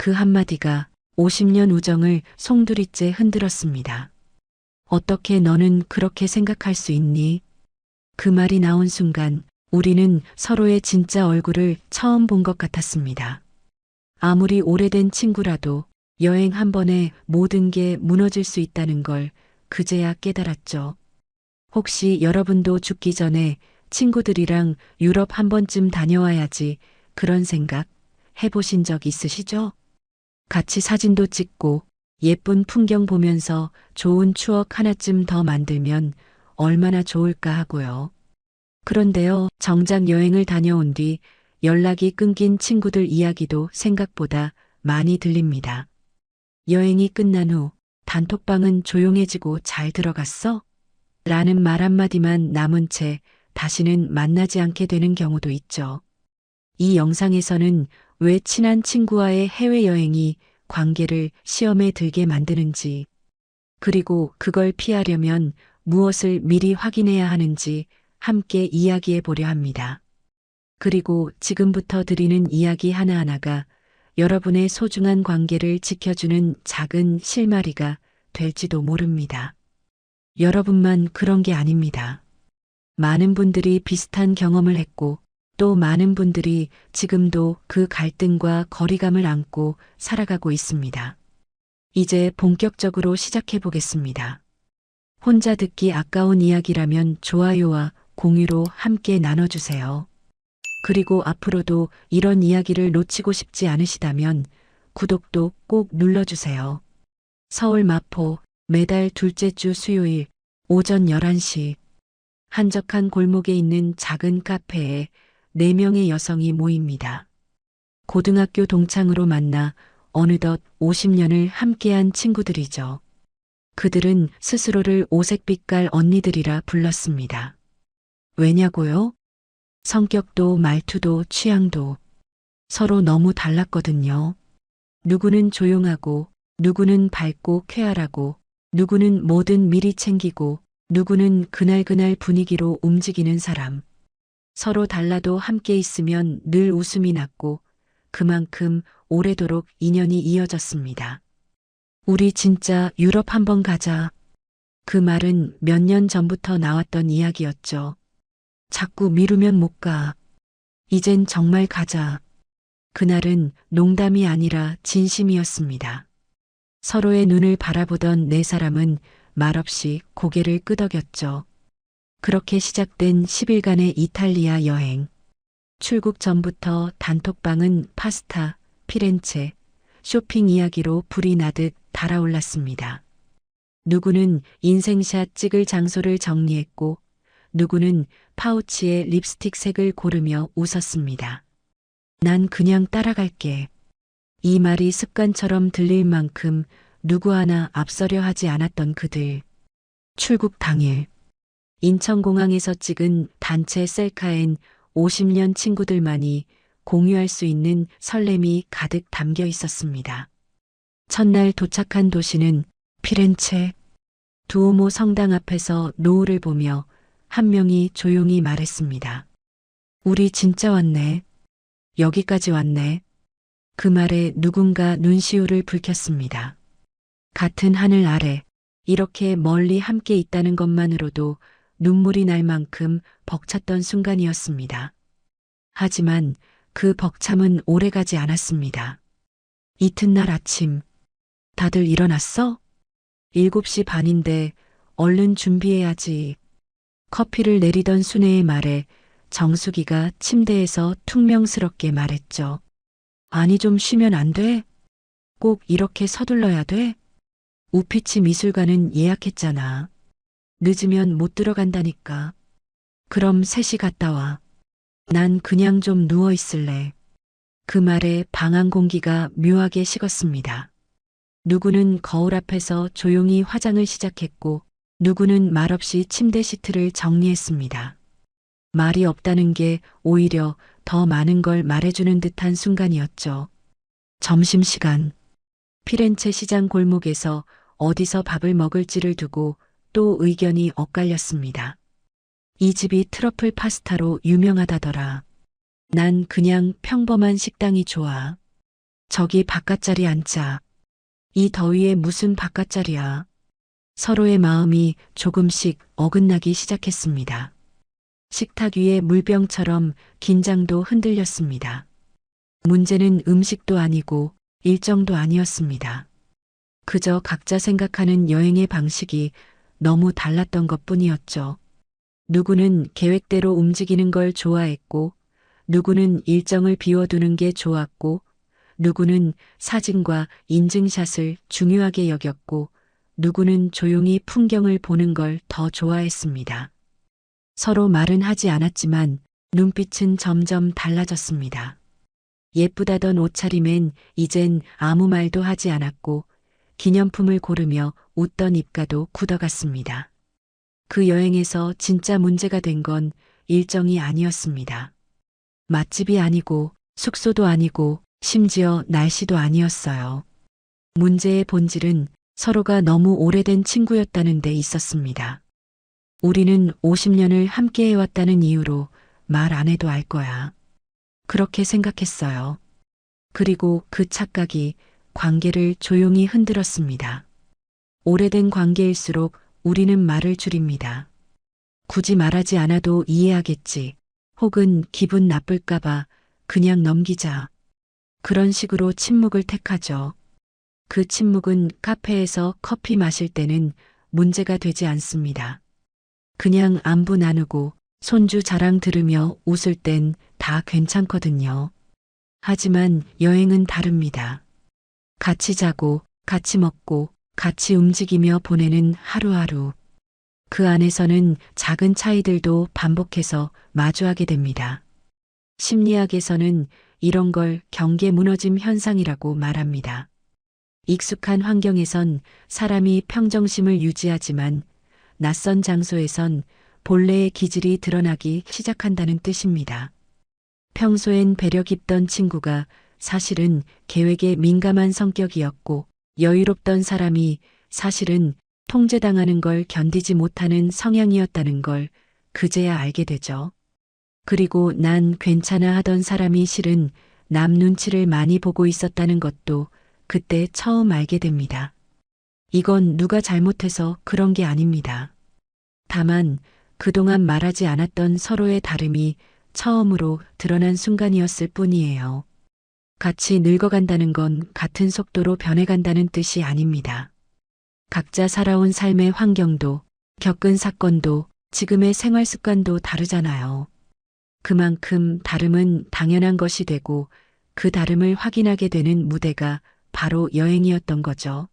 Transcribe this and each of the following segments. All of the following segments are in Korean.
그 한마디가 50년 우정을 송두리째 흔들었습니다. 어떻게 너는 그렇게 생각할 수 있니? 그 말이 나온 순간 우리는 서로의 진짜 얼굴을 처음 본 것 같았습니다. 아무리 오래된 친구라도 여행 한 번에 모든 게 무너질 수 있다는 걸 그제야 깨달았죠. 혹시 여러분도 죽기 전에 친구들이랑 유럽 한 번쯤 다녀와야지 그런 생각 해보신 적 있으시죠? 같이 사진도 찍고 예쁜 풍경 보면서 좋은 추억 하나쯤 더 만들면 얼마나 좋을까 하고요. 그런데요, 정작 여행을 다녀온 뒤 연락이 끊긴 친구들 이야기도 생각보다 많이 들립니다. 여행이 끝난 후 단톡방은 조용해지고 잘 들어갔어? 라는 말 한마디만 남은 채 다시는 만나지 않게 되는 경우도 있죠. 이 영상에서는 왜 친한 친구와의 해외여행이 관계를 시험에 들게 만드는지, 그리고 그걸 피하려면 무엇을 미리 확인해야 하는지 함께 이야기해 보려 합니다. 그리고 지금부터 드리는 이야기 하나하나가 여러분의 소중한 관계를 지켜주는 작은 실마리가 될지도 모릅니다. 여러분만 그런 게 아닙니다. 많은 분들이 비슷한 경험을 했고 또 많은 분들이 지금도 그 갈등과 거리감을 안고 살아가고 있습니다. 이제 본격적으로 시작해 보겠습니다. 혼자 듣기 아까운 이야기라면 좋아요와 공유로 함께 나눠주세요. 그리고 앞으로도 이런 이야기를 놓치고 싶지 않으시다면 구독도 꼭 눌러주세요. 서울 마포 매달 둘째 주 수요일 오전 11시 한적한 골목에 있는 작은 카페에 4명의 여성이 모입니다. 고등학교 동창으로 만나 어느덧 50년을 함께한 친구들이죠. 그들은 스스로를 오색빛깔 언니들이라 불렀습니다. 왜냐고요? 성격도 말투도 취향도 서로 너무 달랐거든요. 누구는 조용하고 누구는 밝고 쾌활하고 누구는 뭐든 미리 챙기고 누구는 그날그날 분위기로 움직이는 사람. 서로 달라도 함께 있으면 늘 웃음이 났고 그만큼 오래도록 인연이 이어졌습니다. 우리 진짜 유럽 한번 가자. 그 말은 몇 년 전부터 나왔던 이야기였죠. 자꾸 미루면 못 가. 이젠 정말 가자. 그날은 농담이 아니라 진심이었습니다. 서로의 눈을 바라보던 4사람은 말없이 고개를 끄덕였죠. 그렇게 시작된 10일간의 이탈리아 여행. 출국 전부터 단톡방은 파스타, 피렌체, 쇼핑 이야기로 불이 나듯 달아올랐습니다. 누구는 인생샷 찍을 장소를 정리했고 누구는 파우치에 립스틱 색을 고르며 웃었습니다. 난 그냥 따라갈게. 이 말이 습관처럼 들릴 만큼 누구 하나 앞서려 하지 않았던 그들. 출국 당일 인천공항에서 찍은 단체 셀카엔 50년 친구들만이 공유할 수 있는 설렘이 가득 담겨 있었습니다. 첫날 도착한 도시는 피렌체. 두오모 성당 앞에서 노을을 보며 한 명이 조용히 말했습니다. 우리 진짜 왔네. 여기까지 왔네. 그 말에 누군가 눈시울을 붉혔습니다. 같은 하늘 아래 이렇게 멀리 함께 있다는 것만으로도 눈물이 날 만큼 벅찼던 순간이었습니다. 하지만 그 벅참은 오래가지 않았습니다. 이튿날 아침, 다들 일어났어? 7시 반인데 얼른 준비해야지. 커피를 내리던 순애의 말에 정수기가 침대에서 퉁명스럽게 말했죠. 아니 좀 쉬면 안 돼? 꼭 이렇게 서둘러야 돼? 우피치 미술관은 예약했잖아. 늦으면 못 들어간다니까. 그럼 3시 갔다 와. 난 그냥 좀 누워 있을래. 그 말에 방 안 공기가 묘하게 식었습니다. 누구는 거울 앞에서 조용히 화장을 시작했고 누구는 말없이 침대 시트를 정리했습니다. 말이 없다는 게 오히려 더 많은 걸 말해주는 듯한 순간이었죠. 점심시간. 피렌체 시장 골목에서 어디서 밥을 먹을지를 두고 또 의견이 엇갈렸습니다. 이 집이 트러플 파스타로 유명하다더라. 난 그냥 평범한 식당이 좋아. 저기 바깥 자리 앉자. 이 더위에 무슨 바깥 자리야. 서로의 마음이 조금씩 어긋나기 시작했습니다. 식탁 위에 물병처럼 긴장도 흔들렸습니다. 문제는 음식도 아니고 일정도 아니었습니다. 그저 각자 생각하는 여행의 방식이 너무 달랐던 것뿐이었죠. 누구는 계획대로 움직이는 걸 좋아했고, 누구는 일정을 비워두는 게 좋았고, 누구는 사진과 인증샷을 중요하게 여겼고, 누구는 조용히 풍경을 보는 걸 더 좋아했습니다. 서로 말은 하지 않았지만 눈빛은 점점 달라졌습니다. 예쁘다던 옷차림엔 이젠 아무 말도 하지 않았고, 기념품을 고르며 웃던 입가도 굳어갔습니다. 그 여행에서 진짜 문제가 된 건 일정이 아니었습니다. 맛집이 아니고 숙소도 아니고 심지어 날씨도 아니었어요. 문제의 본질은 서로가 너무 오래된 친구였다는 데 있었습니다. 우리는 50년을 함께 해왔다는 이유로 말 안 해도 알 거야. 그렇게 생각했어요. 그리고 그 착각이 관계를 조용히 흔들었습니다. 오래된 관계일수록 우리는 말을 줄입니다. 굳이 말하지 않아도 이해하겠지. 혹은 기분 나쁠까봐 그냥 넘기자. 그런 식으로 침묵을 택하죠. 그 침묵은 카페에서 커피 마실 때는 문제가 되지 않습니다. 그냥 안부 나누고 손주 자랑 들으며 웃을 땐 다 괜찮거든요. 하지만 여행은 다릅니다. 같이 자고, 같이 먹고, 같이 움직이며 보내는 하루하루. 그 안에서는 작은 차이들도 반복해서 마주하게 됩니다. 심리학에서는 이런 걸 경계 무너짐 현상이라고 말합니다. 익숙한 환경에선 사람이 평정심을 유지하지만 낯선 장소에선 본래의 기질이 드러나기 시작한다는 뜻입니다. 평소엔 배려 깊던 친구가 사실은 계획에 민감한 성격이었고, 여유롭던 사람이 사실은 통제당하는 걸 견디지 못하는 성향이었다는 걸 그제야 알게 되죠. 그리고 난 괜찮아 하던 사람이 실은 남 눈치를 많이 보고 있었다는 것도 그때 처음 알게 됩니다. 이건 누가 잘못해서 그런 게 아닙니다. 다만 그동안 말하지 않았던 서로의 다름이 처음으로 드러난 순간이었을 뿐이에요. 같이 늙어간다는 건 같은 속도로 변해간다는 뜻이 아닙니다. 각자 살아온 삶의 환경도, 겪은 사건도, 지금의 생활 습관도 다르잖아요. 그만큼 다름은 당연한 것이 되고 그 다름을 확인하게 되는 무대가 바로 여행이었던 거죠.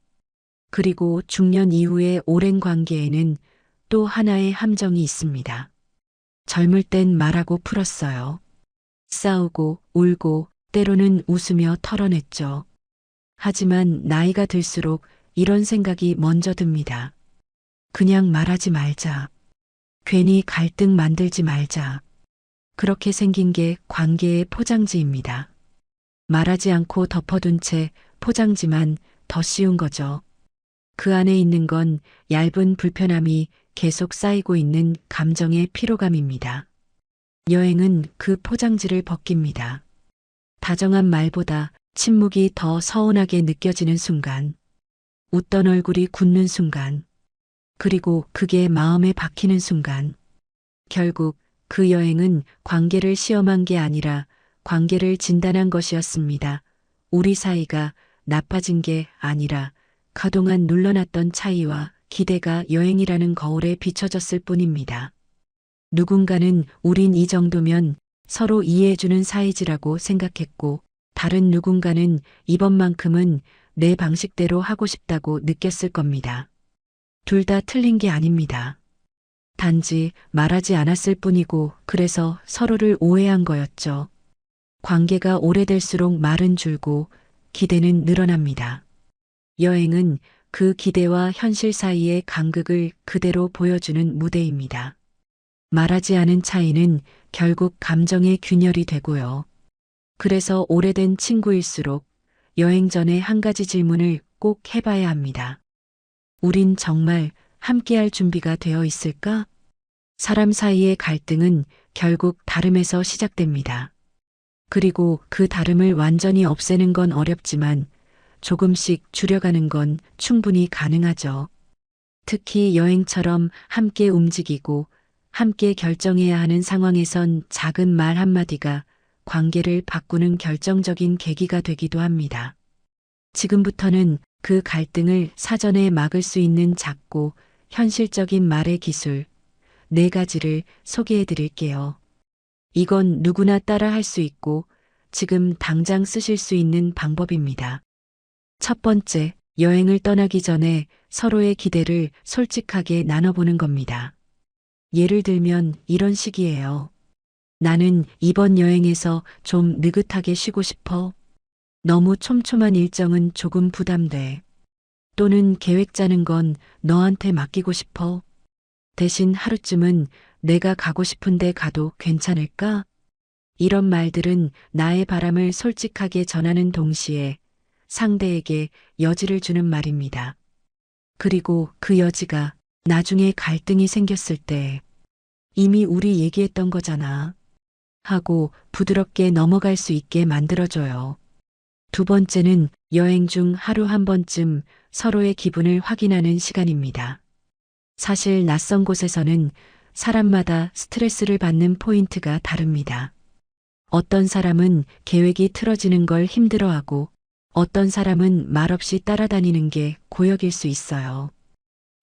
그리고 중년 이후의 오랜 관계에는 또 하나의 함정이 있습니다. 젊을 땐 말하고 풀었어요. 싸우고 울고 때로는 웃으며 털어냈죠. 하지만 나이가 들수록 이런 생각이 먼저 듭니다. 그냥 말하지 말자. 괜히 갈등 만들지 말자. 그렇게 생긴 게 관계의 포장지입니다. 말하지 않고 덮어둔 채 포장지만 더 씌운 거죠. 그 안에 있는 건 얇은 불편함이 계속 쌓이고 있는 감정의 피로감입니다. 여행은 그 포장지를 벗깁니다. 다정한 말보다 침묵이 더 서운하게 느껴지는 순간, 웃던 얼굴이 굳는 순간, 그리고 그게 마음에 박히는 순간, 결국 그 여행은 관계를 시험한 게 아니라 관계를 진단한 것이었습니다. 우리 사이가 나빠진 게 아니라 그동안 눌러놨던 차이와 기대가 여행이라는 거울에 비춰졌을 뿐입니다. 누군가는 우린 이 정도면 서로 이해해주는 사이지라고 생각했고, 다른 누군가는 이번만큼은 내 방식대로 하고 싶다고 느꼈을 겁니다. 둘 다 틀린 게 아닙니다. 단지 말하지 않았을 뿐이고 그래서 서로를 오해한 거였죠. 관계가 오래될수록 말은 줄고 기대는 늘어납니다. 여행은 그 기대와 현실 사이의 간극을 그대로 보여주는 무대입니다. 말하지 않은 차이는 결국 감정의 균열이 되고요. 그래서 오래된 친구일수록 여행 전에 한 가지 질문을 꼭 해봐야 합니다. 우린 정말 함께할 준비가 되어 있을까? 사람 사이의 갈등은 결국 다름에서 시작됩니다. 그리고 그 다름을 완전히 없애는 건 어렵지만 조금씩 줄여가는 건 충분히 가능하죠. 특히 여행처럼 함께 움직이고 함께 결정해야 하는 상황에선 작은 말 한마디가 관계를 바꾸는 결정적인 계기가 되기도 합니다. 지금부터는 그 갈등을 사전에 막을 수 있는 작고 현실적인 말의 기술 4가지를 소개해 드릴게요. 이건 누구나 따라 할 수 있고 지금 당장 쓰실 수 있는 방법입니다. 첫 번째, 여행을 떠나기 전에 서로의 기대를 솔직하게 나눠보는 겁니다. 예를 들면 이런 식이에요. 나는 이번 여행에서 좀 느긋하게 쉬고 싶어. 너무 촘촘한 일정은 조금 부담돼. 또는 계획 짜는 건 너한테 맡기고 싶어. 대신 하루쯤은 내가 가고 싶은데 가도 괜찮을까? 이런 말들은 나의 바람을 솔직하게 전하는 동시에 상대에게 여지를 주는 말입니다. 그리고 그 여지가 나중에 갈등이 생겼을 때 이미 우리 얘기했던 거잖아 하고 부드럽게 넘어갈 수 있게 만들어줘요. 두 번째는 여행 중 하루 한 번쯤 서로의 기분을 확인하는 시간입니다. 사실 낯선 곳에서는 사람마다 스트레스를 받는 포인트가 다릅니다. 어떤 사람은 계획이 틀어지는 걸 힘들어하고 어떤 사람은 말없이 따라다니는 게 고역일 수 있어요.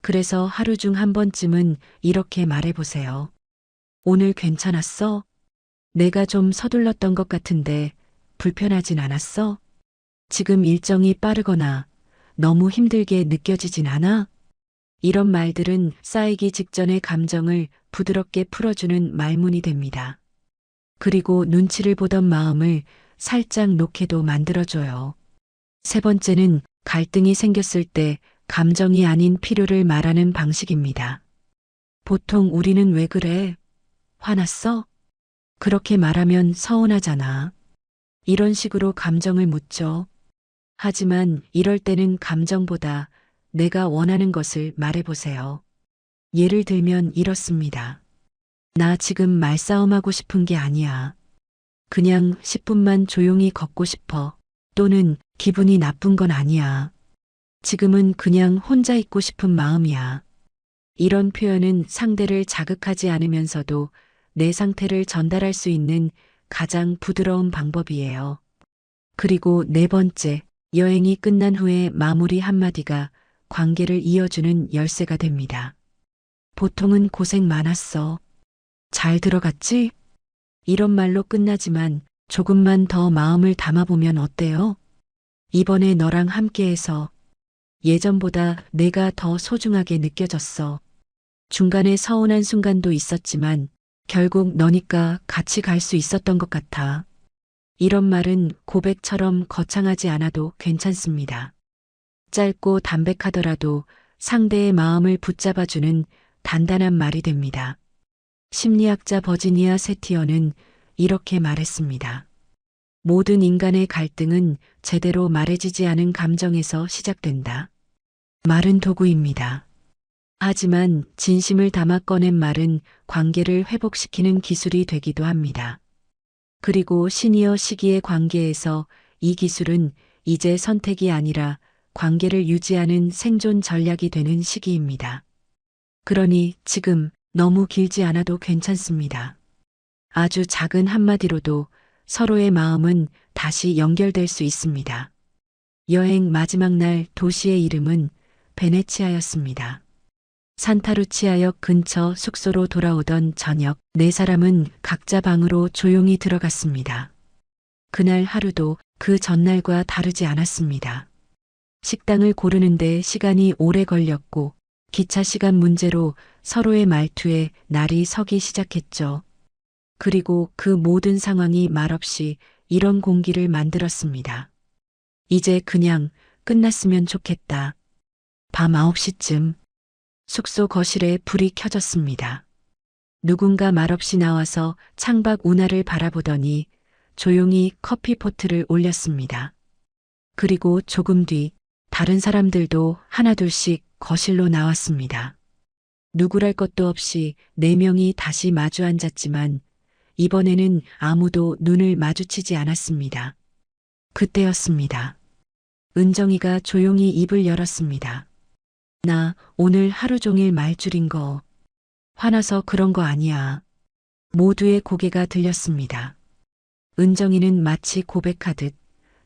그래서 하루 중 한 번쯤은 이렇게 말해보세요. 오늘 괜찮았어? 내가 좀 서둘렀던 것 같은데 불편하진 않았어? 지금 일정이 빠르거나 너무 힘들게 느껴지진 않아? 이런 말들은 쌓이기 직전의 감정을 부드럽게 풀어주는 말문이 됩니다. 그리고 눈치를 보던 마음을 살짝 놓게도 만들어줘요. 세 번째는 갈등이 생겼을 때 감정이 아닌 필요를 말하는 방식입니다. 보통 우리는 왜 그래? 화났어? 그렇게 말하면 서운하잖아. 이런 식으로 감정을 묻죠. 하지만 이럴 때는 감정보다 내가 원하는 것을 말해보세요. 예를 들면 이렇습니다. 나 지금 말싸움하고 싶은 게 아니야. 그냥 10분만 조용히 걷고 싶어. 또는 기분이 나쁜 건 아니야. 지금은 그냥 혼자 있고 싶은 마음이야. 이런 표현은 상대를 자극하지 않으면서도 내 상태를 전달할 수 있는 가장 부드러운 방법이에요. 그리고 네 번째, 여행이 끝난 후에 마무리 한마디가 관계를 이어주는 열쇠가 됩니다. 보통은 고생 많았어. 잘 들어갔지? 이런 말로 끝나지만 조금만 더 마음을 담아보면 어때요? 이번에 너랑 함께해서 예전보다 내가 더 소중하게 느껴졌어. 중간에 서운한 순간도 있었지만 결국 너니까 같이 갈 수 있었던 것 같아. 이런 말은 고백처럼 거창하지 않아도 괜찮습니다. 짧고 담백하더라도 상대의 마음을 붙잡아주는 단단한 말이 됩니다. 심리학자 버지니아 세티어는 이렇게 말했습니다. 모든 인간의 갈등은 제대로 말해지지 않은 감정에서 시작된다. 말은 도구입니다. 하지만 진심을 담아 꺼낸 말은 관계를 회복시키는 기술이 되기도 합니다. 그리고 시니어 시기의 관계에서 이 기술은 이제 선택이 아니라 관계를 유지하는 생존 전략이 되는 시기입니다. 그러니 지금 너무 길지 않아도 괜찮습니다. 아주 작은 한마디로도 서로의 마음은 다시 연결될 수 있습니다. 여행 마지막 날 도시의 이름은 베네치아였습니다. 산타루치아역 근처 숙소로 돌아오던 저녁, 4사람은 각자 방으로 조용히 들어갔습니다. 그날 하루도 그 전날과 다르지 않았습니다. 식당을 고르는데 시간이 오래 걸렸고 기차 시간 문제로 서로의 말투에 날이 서기 시작했죠. 그리고 그 모든 상황이 말없이 이런 공기를 만들었습니다. 이제 그냥 끝났으면 좋겠다. 밤 9시쯤 숙소 거실에 불이 켜졌습니다. 누군가 말없이 나와서 창밖 운하를 바라보더니 조용히 커피포트를 올렸습니다. 그리고 조금 뒤 다른 사람들도 하나둘씩 거실로 나왔습니다. 누구랄 것도 없이 4명이 다시 마주 앉았지만 이번에는 아무도 눈을 마주치지 않았습니다. 그때였습니다. 은정이가 조용히 입을 열었습니다. 나 오늘 하루 종일 말 줄인 거 화나서 그런 거 아니야. 모두의 고개가 들렸습니다. 은정이는 마치 고백하듯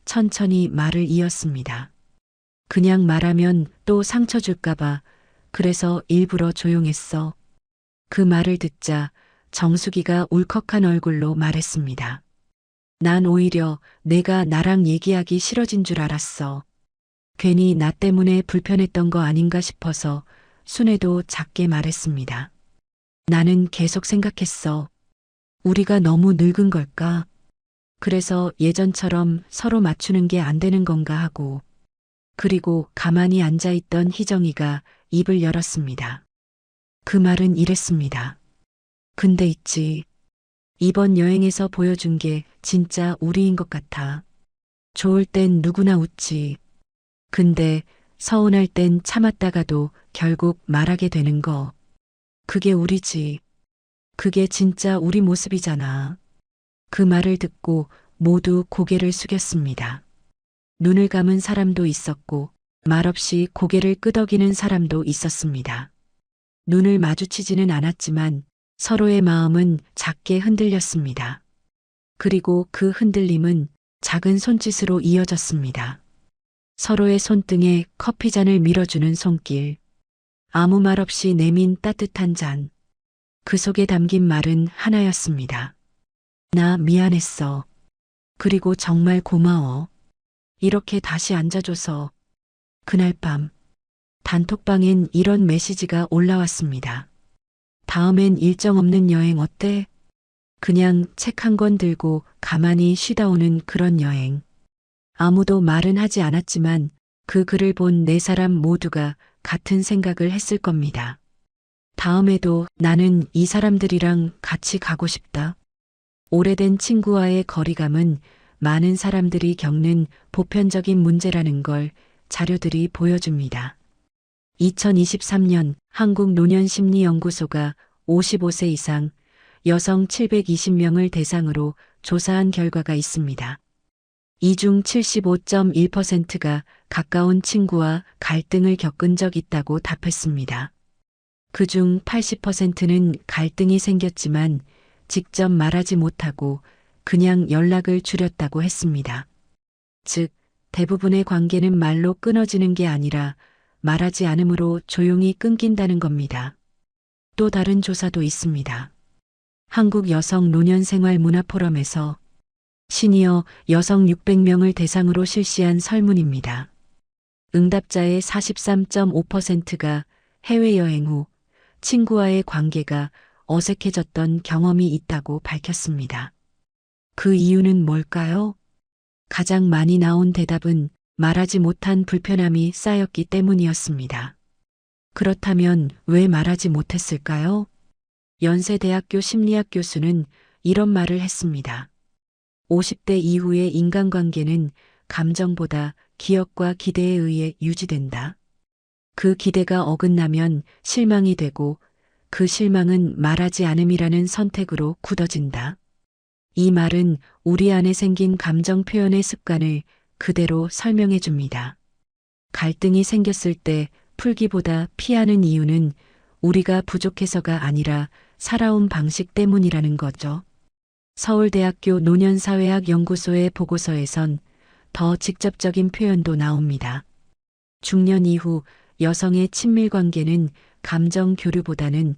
천천히 말을 이었습니다. 그냥 말하면 또 상처 줄까봐 그래서 일부러 조용했어. 그 말을 듣자 정숙이가 울컥한 얼굴로 말했습니다. 난 오히려 내가 나랑 얘기하기 싫어진 줄 알았어. 괜히 나 때문에 불편했던 거 아닌가 싶어서 순애도 작게 말했습니다. 나는 계속 생각했어. 우리가 너무 늙은 걸까? 그래서 예전처럼 서로 맞추는 게 안 되는 건가 하고. 그리고 가만히 앉아있던 희정이가 입을 열었습니다. 그 말은 이랬습니다. 근데 있지. 이번 여행에서 보여준 게 진짜 우리인 것 같아. 좋을 땐 누구나 웃지. 근데 서운할 땐 참았다가도 결국 말하게 되는 거. 그게 우리지. 그게 진짜 우리 모습이잖아. 그 말을 듣고 모두 고개를 숙였습니다. 눈을 감은 사람도 있었고 말없이 고개를 끄덕이는 사람도 있었습니다. 눈을 마주치지는 않았지만 서로의 마음은 작게 흔들렸습니다. 그리고 그 흔들림은 작은 손짓으로 이어졌습니다. 서로의 손등에 커피잔을 밀어주는 손길. 아무 말 없이 내민 따뜻한 잔. 그 속에 담긴 말은 하나였습니다. 나 미안했어. 그리고 정말 고마워. 이렇게 다시 앉아줘서. 그날 밤 단톡방엔 이런 메시지가 올라왔습니다. 다음엔 일정 없는 여행 어때? 그냥 책 한 권 들고 가만히 쉬다 오는 그런 여행. 아무도 말은 하지 않았지만 그 글을 본 네 사람 모두가 같은 생각을 했을 겁니다. 다음에도 나는 이 사람들이랑 같이 가고 싶다. 오래된 친구와의 거리감은 많은 사람들이 겪는 보편적인 문제라는 걸 자료들이 보여줍니다. 2023년 한국노년심리연구소가 55세 이상 여성 720명을 대상으로 조사한 결과가 있습니다. 이 중 75.1%가 가까운 친구와 갈등을 겪은 적 있다고 답했습니다. 그중 80%는 갈등이 생겼지만 직접 말하지 못하고 그냥 연락을 줄였다고 했습니다. 즉, 대부분의 관계는 말로 끊어지는 게 아니라 말하지 않음으로 조용히 끊긴다는 겁니다. 또 다른 조사도 있습니다. 한국 여성 노년 생활 문화 포럼에서 시니어 여성 600명을 대상으로 실시한 설문입니다. 응답자의 43.5%가 해외여행 후 친구와의 관계가 어색해졌던 경험이 있다고 밝혔습니다. 그 이유는 뭘까요? 가장 많이 나온 대답은 말하지 못한 불편함이 쌓였기 때문이었습니다. 그렇다면 왜 말하지 못했을까요? 연세대학교 심리학 교수는 이런 말을 했습니다. 50대 이후의 인간관계는 감정보다 기억과 기대에 의해 유지된다. 그 기대가 어긋나면 실망이 되고 그 실망은 말하지 않음이라는 선택으로 굳어진다. 이 말은 우리 안에 생긴 감정 표현의 습관을 그대로 설명해 줍니다. 갈등이 생겼을 때 풀기보다 피하는 이유는 우리가 부족해서가 아니라 살아온 방식 때문이라는 거죠. 서울대학교 노년사회학 연구소의 보고서에선 더 직접적인 표현도 나옵니다. 중년 이후 여성의 친밀 관계는 감정 교류보다는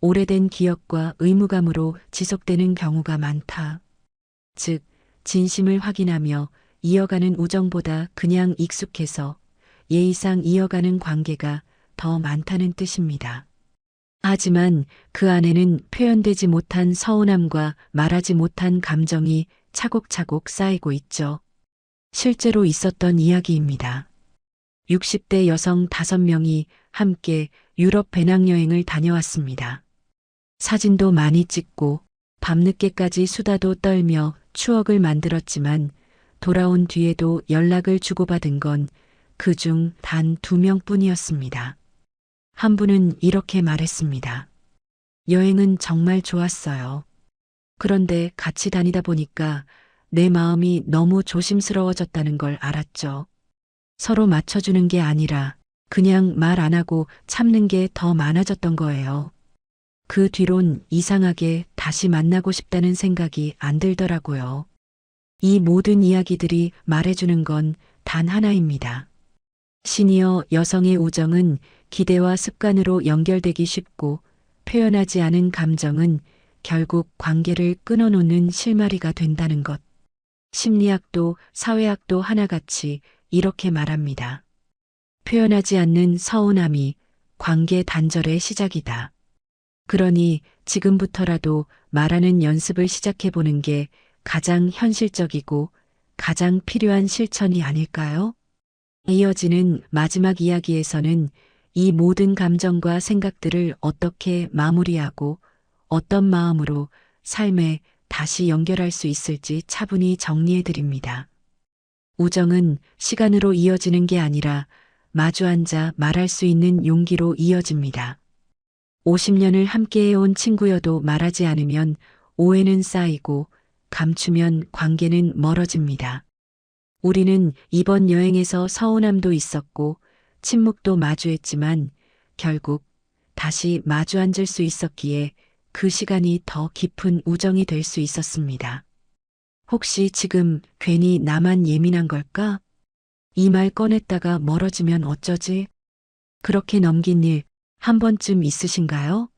오래된 기억과 의무감으로 지속되는 경우가 많다. 즉, 진심을 확인하며 이어가는 우정보다 그냥 익숙해서 예의상 이어가는 관계가 더 많다는 뜻입니다. 하지만 그 안에는 표현되지 못한 서운함과 말하지 못한 감정이 차곡차곡 쌓이고 있죠. 실제로 있었던 이야기입니다. 60대 여성 5명이 함께 유럽 배낭여행을 다녀왔습니다. 사진도 많이 찍고 밤늦게까지 수다도 떨며 추억을 만들었지만 돌아온 뒤에도 연락을 주고받은 건 그중 단 2명뿐이었습니다. 한 분은 이렇게 말했습니다. 여행은 정말 좋았어요. 그런데 같이 다니다 보니까 내 마음이 너무 조심스러워졌다는 걸 알았죠. 서로 맞춰주는 게 아니라 그냥 말 안 하고 참는 게 더 많아졌던 거예요. 그 뒤론 이상하게 다시 만나고 싶다는 생각이 안 들더라고요. 이 모든 이야기들이 말해주는 건 단 하나입니다. 시니어 여성의 우정은 기대와 습관으로 연결되기 쉽고 표현하지 않은 감정은 결국 관계를 끊어놓는 실마리가 된다는 것. 심리학도 사회학도 하나같이 이렇게 말합니다. 표현하지 않는 서운함이 관계 단절의 시작이다. 그러니 지금부터라도 말하는 연습을 시작해 보는 게 가장 현실적이고 가장 필요한 실천이 아닐까요? 이어지는 마지막 이야기에서는 이 모든 감정과 생각들을 어떻게 마무리하고 어떤 마음으로 삶에 다시 연결할 수 있을지 차분히 정리해 드립니다. 우정은 시간으로 이어지는 게 아니라 마주 앉아 말할 수 있는 용기로 이어집니다. 50년을 함께해온 친구여도 말하지 않으면 오해는 쌓이고 감추면 관계는 멀어집니다. 우리는 이번 여행에서 서운함도 있었고 침묵도 마주했지만 결국 다시 마주 앉을 수 있었기에 그 시간이 더 깊은 우정이 될 수 있었습니다. 혹시 지금 괜히 나만 예민한 걸까? 이 말 꺼냈다가 멀어지면 어쩌지? 그렇게 넘긴 일 한 번쯤 있으신가요?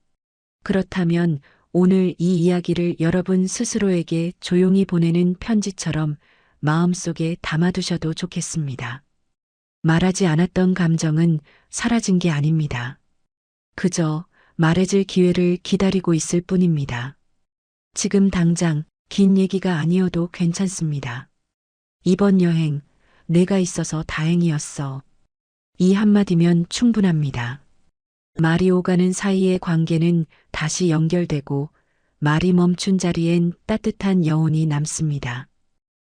그렇다면 오늘 이 이야기를 여러분 스스로에게 조용히 보내는 편지처럼 마음속에 담아두셔도 좋겠습니다. 말하지 않았던 감정은 사라진 게 아닙니다. 그저 말해줄 기회를 기다리고 있을 뿐입니다. 지금 당장 긴 얘기가 아니어도 괜찮습니다. 이번 여행 내가 있어서 다행이었어. 이 한마디면 충분합니다. 말이 오가는 사이의 관계는 다시 연결되고 말이 멈춘 자리엔 따뜻한 여운이 남습니다.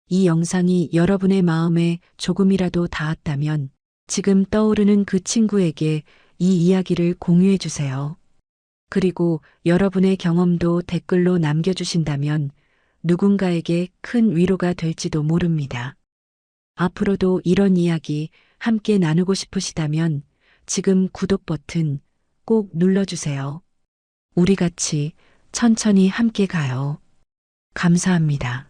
이 영상이 여러분의 마음에 조금이라도 닿았다면 지금 떠오르는 그 친구에게 이 이야기를 공유해 주세요. 그리고 여러분의 경험도 댓글로 남겨주신다면 누군가에게 큰 위로가 될지도 모릅니다. 앞으로도 이런 이야기 함께 나누고 싶으시다면 지금 구독 버튼 꼭 눌러주세요. 우리 같이 천천히 함께 가요. 감사합니다.